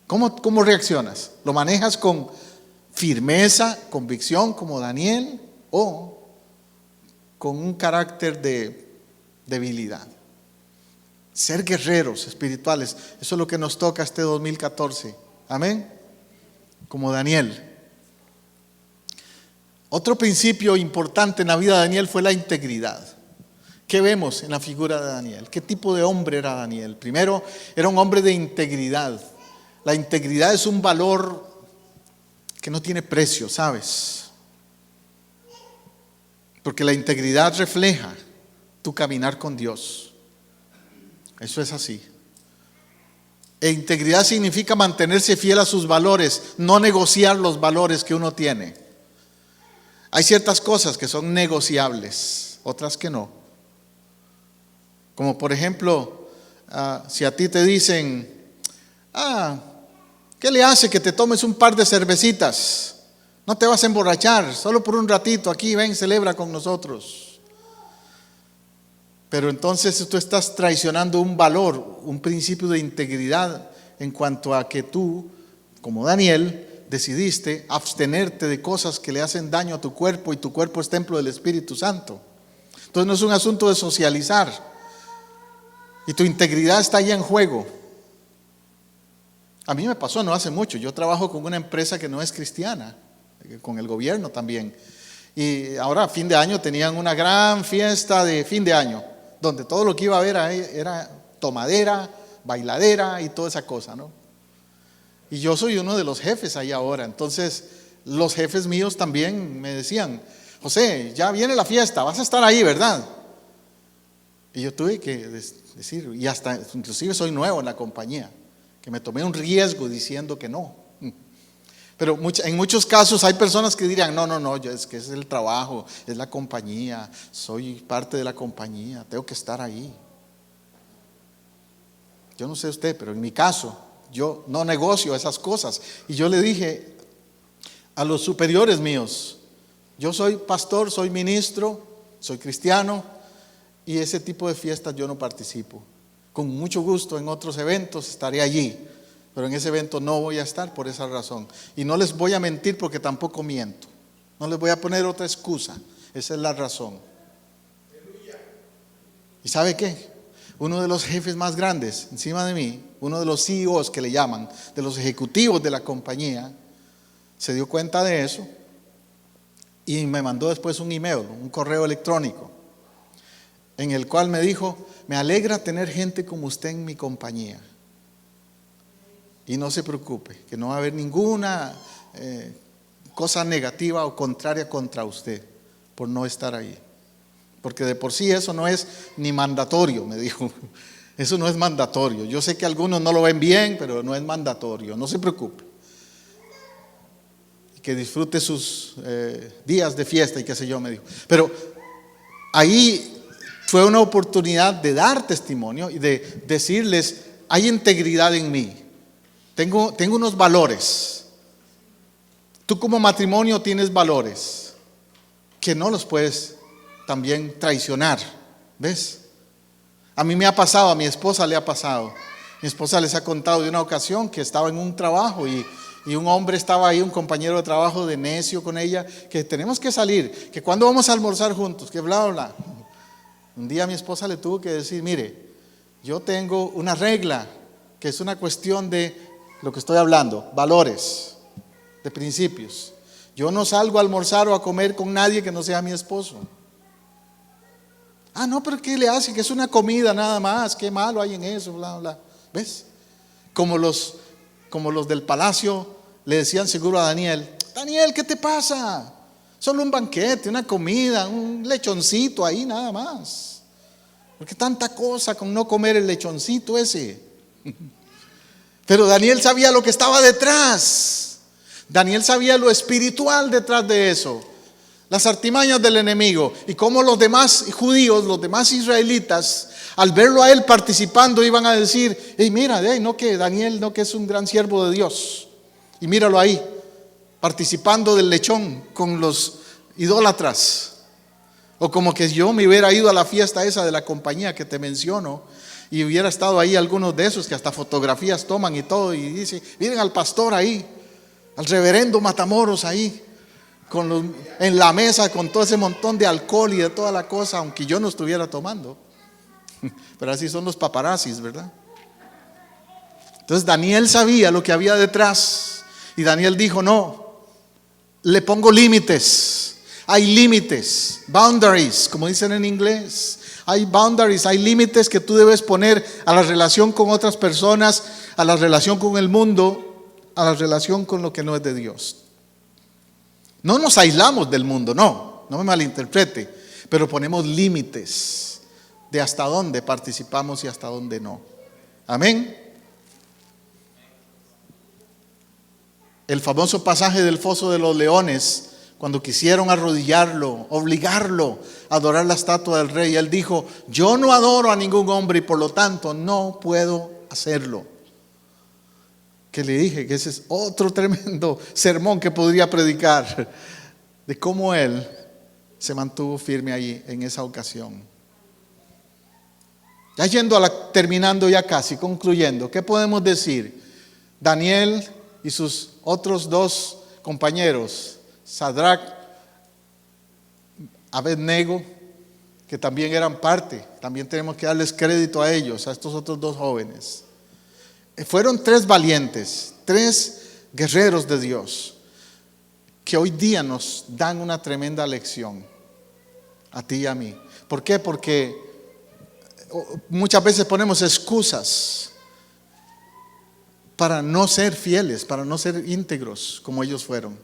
Speaker 2: ¿Cómo reaccionas? ¿Lo manejas con firmeza, convicción como Daniel, o con un carácter de debilidad? Ser guerreros espirituales, eso es lo que nos toca este 2014. Amén. Como Daniel. Otro principio importante en la vida de Daniel fue la integridad. ¿Qué vemos en la figura de Daniel? ¿Qué tipo de hombre era Daniel? Primero, era un hombre de integridad. La integridad es un valor que no tiene precio, ¿sabes? Porque la integridad refleja tu caminar con Dios. Eso es así. E integridad significa mantenerse fiel a sus valores, no negociar los valores que uno tiene. Hay ciertas cosas que son negociables, otras que no. Como por ejemplo, si a ti te dicen, ¿qué le hace que te tomes un par de cervecitas? No te vas a emborrachar, solo por un ratito aquí, ven, celebra con nosotros. Pero entonces tú estás traicionando un valor, un principio de integridad en cuanto a que tú, como Daniel, decidiste abstenerte de cosas que le hacen daño a tu cuerpo y tu cuerpo es templo del Espíritu Santo. Entonces no es un asunto de socializar y tu integridad está ahí en juego. A mí me pasó no hace mucho, yo trabajo con una empresa que no es cristiana, con el gobierno también. Y ahora a fin de año tenían una gran fiesta de fin de año, donde todo lo que iba a haber ahí era tomadera, bailadera y toda esa cosa, ¿no? Y yo soy uno de los jefes ahí ahora, entonces los jefes míos también me decían, José, ya viene la fiesta, vas a estar ahí, ¿verdad? Y yo tuve que decir, y hasta inclusive soy nuevo en la compañía, que me tomé un riesgo diciendo que no. Pero en muchos casos hay personas que dirían, no, es que es el trabajo, es la compañía, soy parte de la compañía, tengo que estar ahí. Yo no sé usted, pero en mi caso, yo no negocio esas cosas. Y yo le dije a los superiores míos, yo soy pastor, soy ministro, soy cristiano, y ese tipo de fiestas yo no participo. Con mucho gusto en otros eventos estaré allí, pero en ese evento no voy a estar por esa razón. Y no les voy a mentir porque tampoco miento. No les voy a poner otra excusa. Esa es la razón. ¿Y sabe qué? Uno de los jefes más grandes encima de mí, uno de los CEOs que le llaman, de los ejecutivos de la compañía, se dio cuenta de eso y me mandó después un email, un correo electrónico, en el cual me dijo, me alegra tener gente como usted en mi compañía. Y no se preocupe, que no va a haber ninguna cosa negativa o contraria contra usted por no estar ahí. Porque de por sí eso no es ni mandatorio, me dijo. Eso no es mandatorio. Yo sé que algunos no lo ven bien, pero no es mandatorio. No se preocupe. Y que disfrute sus días de fiesta y qué sé yo, me dijo. Pero ahí fue una oportunidad de dar testimonio y de decirles, hay integridad en mí. Tengo unos valores. Tú como matrimonio tienes valores que no los puedes también traicionar. ¿Ves? A mí me ha pasado, a mi esposa le ha pasado. Mi esposa les ha contado de una ocasión que estaba en un trabajo y un hombre estaba ahí, un compañero de trabajo de necio con ella, que tenemos que salir, que cuando vamos a almorzar juntos, que bla, bla. Un día mi esposa le tuvo que decir, mire, yo tengo una regla, que es una cuestión de lo que estoy hablando, valores, de principios. Yo no salgo a almorzar o a comer con nadie que no sea mi esposo. No, pero ¿qué le hace? Que es una comida nada más, qué malo hay en eso, bla, bla. ¿Ves? Como los del palacio le decían seguro a Daniel, Daniel, ¿qué te pasa? Solo un banquete, una comida, un lechoncito ahí nada más. ¿Por qué tanta cosa con no comer el lechoncito ese? Pero Daniel sabía lo que estaba detrás. Daniel sabía lo espiritual detrás de eso. Las artimañas del enemigo. Y cómo los demás judíos, los demás israelitas, al verlo a él participando, iban a decir, hey, mira, no que Daniel, no que es un gran siervo de Dios. Y míralo ahí, participando del lechón con los idólatras. O como que yo me hubiera ido a la fiesta esa de la compañía que te menciono y hubiera estado ahí algunos de esos que hasta fotografías toman y todo, y dice, miren al pastor ahí, al reverendo Matamoros ahí, en la mesa con todo ese montón de alcohol y de toda la cosa, aunque yo no estuviera tomando. Pero así son los paparazzis, ¿verdad? Entonces Daniel sabía lo que había detrás, y Daniel dijo, no, le pongo límites. Hay límites, boundaries, como dicen en inglés. Hay boundaries, hay límites que tú debes poner a la relación con otras personas, a la relación con el mundo, a la relación con lo que no es de Dios. No nos aislamos del mundo, no me malinterprete, pero ponemos límites de hasta dónde participamos y hasta dónde no. Amén. El famoso pasaje del foso de los leones, cuando quisieron arrodillarlo, obligarlo a adorar la estatua del rey, él dijo: yo no adoro a ningún hombre y por lo tanto no puedo hacerlo. Que le dije que ese es otro tremendo sermón que podría predicar, de cómo él se mantuvo firme allí en esa ocasión. Ya yendo terminando ya casi, concluyendo, ¿qué podemos decir? Daniel y sus otros dos compañeros, Sadrach, Abednego, que también eran parte, también tenemos que darles crédito a ellos, a estos otros dos jóvenes. Fueron tres valientes, tres guerreros de Dios, que hoy día nos dan una tremenda lección, a ti y a mí. ¿Por qué? Porque muchas veces ponemos excusas para no ser fieles, para no ser íntegros como ellos fueron.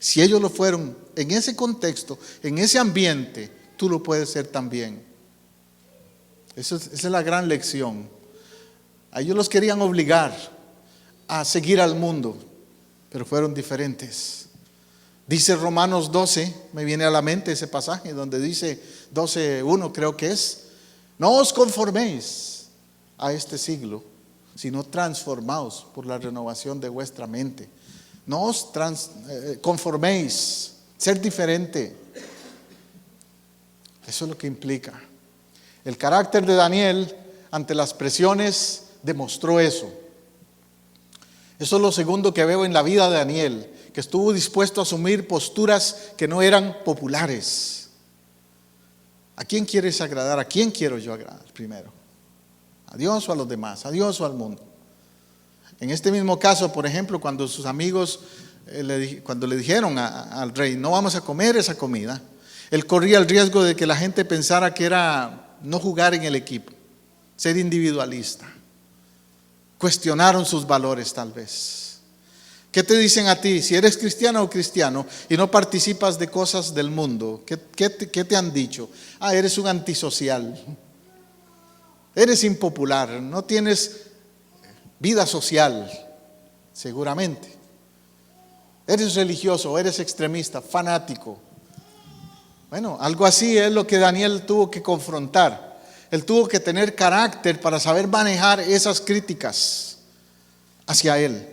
Speaker 2: Si ellos lo fueron en ese contexto, en ese ambiente, tú lo puedes ser también. Esa es la gran lección. A ellos los querían obligar a seguir al mundo, pero fueron diferentes. Dice Romanos 12, me viene a la mente ese pasaje donde dice 12:1 creo que es: no os conforméis a este siglo, sino transformaos por la renovación de vuestra mente. No os conforméis, ser diferente. Eso es lo que implica. El carácter de Daniel ante las presiones demostró eso. Eso es lo segundo que veo en la vida de Daniel, que estuvo dispuesto a asumir posturas que no eran populares. ¿A quién quieres agradar? ¿A quién quiero yo agradar primero? ¿A Dios o a los demás? ¿A Dios o al mundo? En este mismo caso, por ejemplo, cuando sus amigos cuando le dijeron al rey: no vamos a comer esa comida, él corría el riesgo de que la gente pensara que era no jugar en el equipo, ser individualista. Cuestionaron sus valores tal vez. ¿Qué te dicen a ti? Si eres cristiano o cristiano y no participas de cosas del mundo, ¿qué te han dicho? Eres un antisocial, eres impopular, no tienes vida social, seguramente. Eres religioso, eres extremista, fanático. Bueno, algo así es lo que Daniel tuvo que confrontar. Él tuvo que tener carácter para saber manejar esas críticas hacia él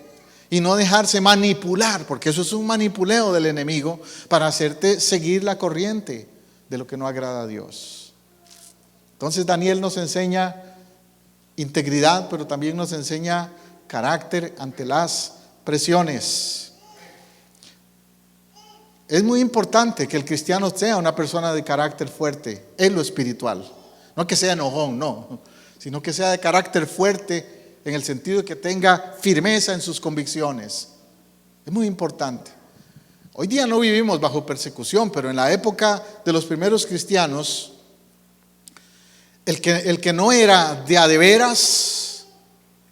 Speaker 2: y no dejarse manipular, porque eso es un manipuleo del enemigo para hacerte seguir la corriente de lo que no agrada a Dios. Entonces Daniel nos enseña integridad, pero también nos enseña carácter ante las presiones. Es muy importante que el cristiano sea una persona de carácter fuerte en lo espiritual. No que sea enojón, no, sino que sea de carácter fuerte en el sentido de que tenga firmeza en sus convicciones. Es muy importante. Hoy día no vivimos bajo persecución, pero en la época de los primeros cristianos, el que no era de a de veras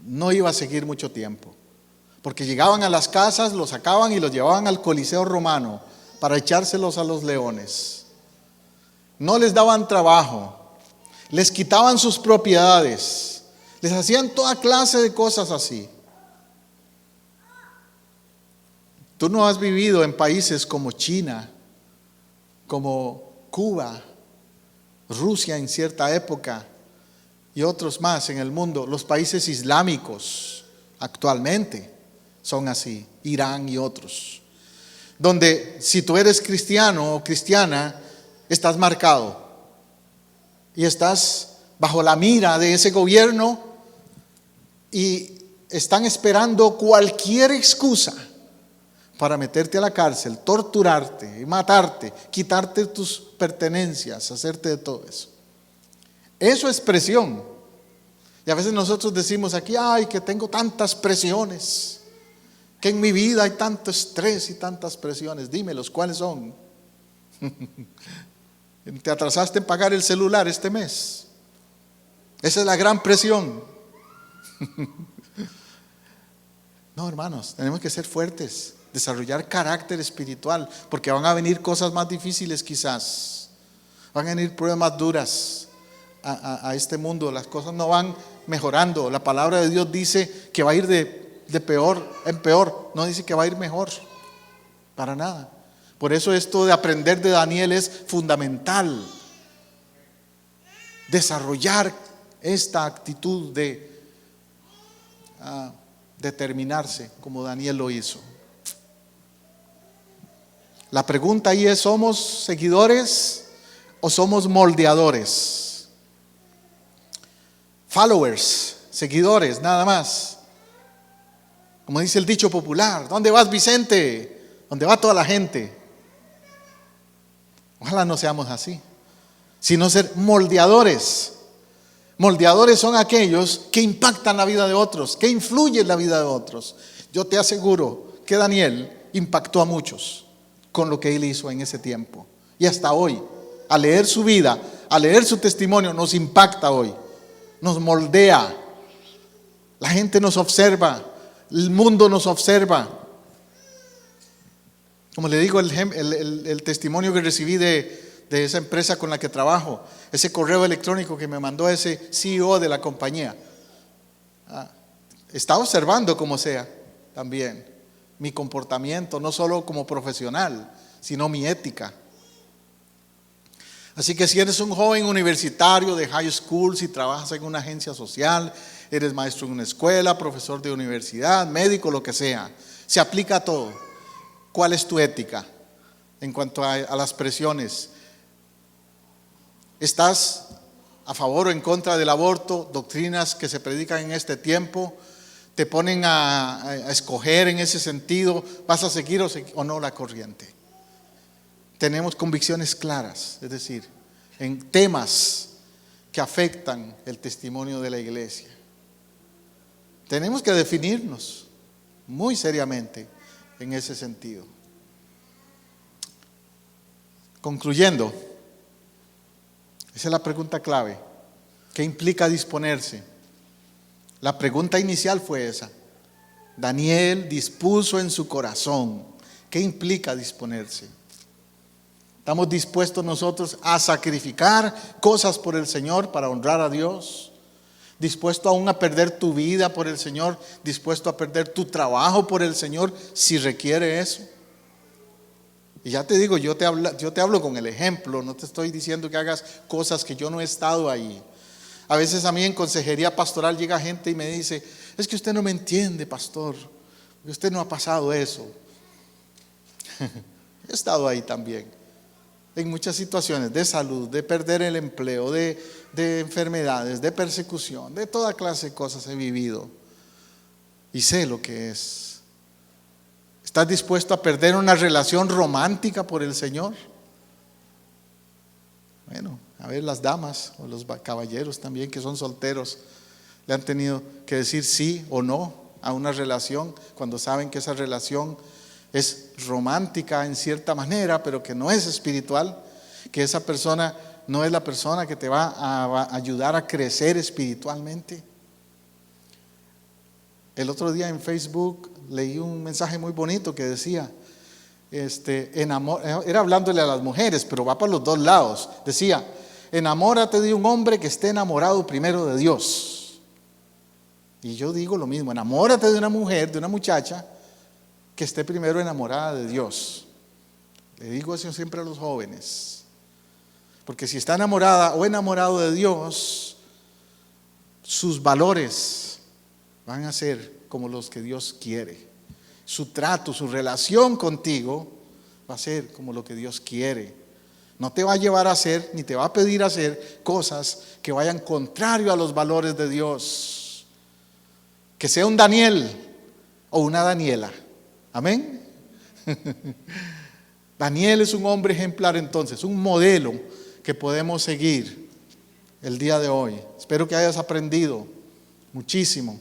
Speaker 2: no iba a seguir mucho tiempo, porque llegaban a las casas, los sacaban y los llevaban al Coliseo romano para echárselos a los leones. No les daban trabajo, les quitaban sus propiedades, les hacían toda clase de cosas así. Tú no has vivido en países como China, como Cuba, Rusia en cierta época y otros más en el mundo. Los países islámicos actualmente son así, Irán y otros, donde si tú eres cristiano o cristiana, estás marcado y estás bajo la mira de ese gobierno y están esperando cualquier excusa para meterte a la cárcel, torturarte, matarte, quitarte tus pertenencias, hacerte de todo eso. Eso es presión. Y a veces nosotros decimos aquí: ay, que tengo tantas presiones, que en mi vida hay tanto estrés y tantas presiones. Dímelos, ¿cuáles son? ¿Te atrasaste en pagar el celular este mes? Esa es la gran presión. No, hermanos, tenemos que ser fuertes. desarrollar carácter espiritual, porque van a venir cosas más difíciles quizás, van a venir pruebas más duras a este mundo, las cosas no van mejorando. La palabra de Dios dice que va a ir de peor en peor, no dice que va a ir mejor, para nada. Por eso esto de aprender de Daniel es fundamental, desarrollar esta actitud de determinarse como Daniel lo hizo. La pregunta ahí es: ¿somos seguidores o somos moldeadores? Followers, seguidores, nada más. Como dice el dicho popular: ¿dónde vas, Vicente? ¿Dónde va toda la gente? Ojalá no seamos así, sino ser moldeadores. Moldeadores son aquellos que impactan la vida de otros, que influyen en la vida de otros. Yo te aseguro que Daniel impactó a muchos con lo que él hizo en ese tiempo. Y hasta hoy, al leer su vida, al leer su testimonio, nos impacta hoy, nos moldea. La gente nos observa, el mundo nos observa. Como le digo, el testimonio que recibí de esa empresa con la que trabajo, ese correo electrónico que me mandó ese CEO de la compañía, está observando como sea también mi comportamiento, no solo como profesional, sino mi ética. Así que si eres un joven universitario de high school, si trabajas en una agencia social, eres maestro en una escuela, profesor de universidad, médico, lo que sea, se aplica a todo. ¿Cuál es tu ética en cuanto a las presiones? ¿Estás a favor o en contra del aborto? Doctrinas que se predican en este tiempo te ponen a escoger en ese sentido. ¿Vas a seguir o no la corriente? Tenemos convicciones claras, es decir, en temas que afectan el testimonio de la iglesia. Tenemos que definirnos muy seriamente en ese sentido. Concluyendo, esa es la pregunta clave. ¿Qué implica disponerse? La pregunta inicial fue esa. Daniel dispuso en su corazón. ¿Qué implica disponerse? ¿Estamos dispuestos nosotros a sacrificar cosas por el Señor para honrar a Dios? ¿Dispuesto aún a perder tu vida por el Señor? ¿Dispuesto a perder tu trabajo por el Señor si requiere eso? Y ya te digo, yo te hablo con el ejemplo, no te estoy diciendo que hagas cosas que yo no he estado ahí. A veces a mí en consejería pastoral llega gente y me dice: es que usted no me entiende, pastor, usted no ha pasado eso. He estado ahí también, en muchas situaciones de salud, de perder el empleo, de enfermedades, de persecución, de toda clase de cosas he vivido y sé lo que es. ¿Estás dispuesto a perder una relación romántica por el Señor? Bueno, a ver, las damas o los caballeros también que son solteros le han tenido que decir sí o no a una relación cuando saben que esa relación es romántica en cierta manera, pero que no es espiritual, que esa persona no es la persona que te va a ayudar a crecer espiritualmente. El otro día en Facebook leí un mensaje muy bonito que decía, era hablándole a las mujeres, pero va para los dos lados. Decía: enamórate de un hombre que esté enamorado primero de Dios. Y yo digo lo mismo: enamórate de una mujer, de una muchacha que esté primero enamorada de Dios. Le digo eso siempre a los jóvenes, porque si está enamorada o enamorado de Dios, sus valores van a ser como los que Dios quiere. Su trato, su relación contigo va a ser como lo que Dios quiere. No te va a llevar a hacer, ni te va a pedir hacer cosas que vayan contrario a los valores de Dios. Que sea un Daniel o una Daniela. Amén. Daniel es un hombre ejemplar entonces, un modelo que podemos seguir el día de hoy. Espero que hayas aprendido muchísimo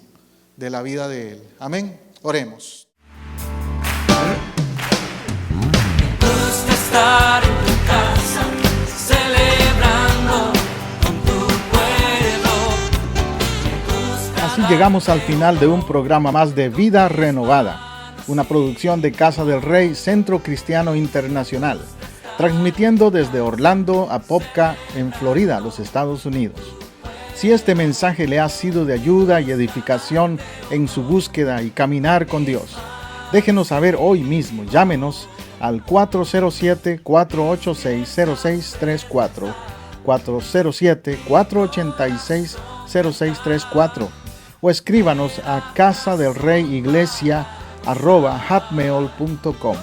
Speaker 2: de la vida de él. Amén. Oremos.
Speaker 3: Estar en tu casa, celebrando con tu pueblo.
Speaker 1: Así llegamos al final de un programa más de Vida Renovada. una producción de Casa del Rey, Centro Cristiano Internacional, transmitiendo desde Orlando, Apopka, en Florida, los Estados Unidos. Si este mensaje le ha sido de ayuda y edificación en su búsqueda y caminar con Dios, déjenos saber hoy mismo. Llámenos al 407-486-0634, 407-486-0634, o escríbanos a casadelreyiglesia@hotmail.com.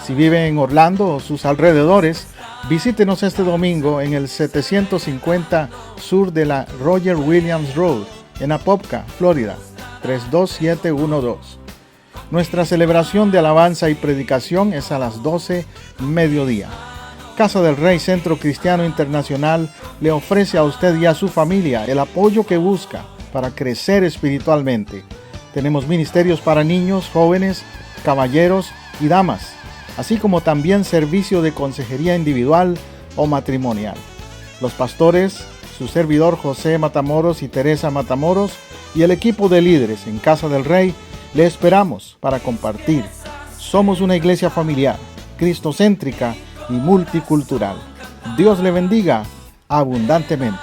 Speaker 1: Si vive en Orlando o sus alrededores, visítenos este domingo en el 750 sur de la Roger Williams Road, en Apopka, Florida, 32712. Nuestra celebración de alabanza y predicación es a las 12 mediodía. Casa del Rey, Centro Cristiano Internacional, le ofrece a usted y a su familia el apoyo que busca para crecer espiritualmente. Tenemos ministerios para niños, jóvenes, caballeros y damas, así como también servicio de consejería individual o matrimonial. Los pastores, su servidor José Matamoros y Teresa Matamoros, y el equipo de líderes en Casa del Rey, le esperamos para compartir. Somos una iglesia familiar, cristocéntrica y multicultural. Dios le bendiga abundantemente.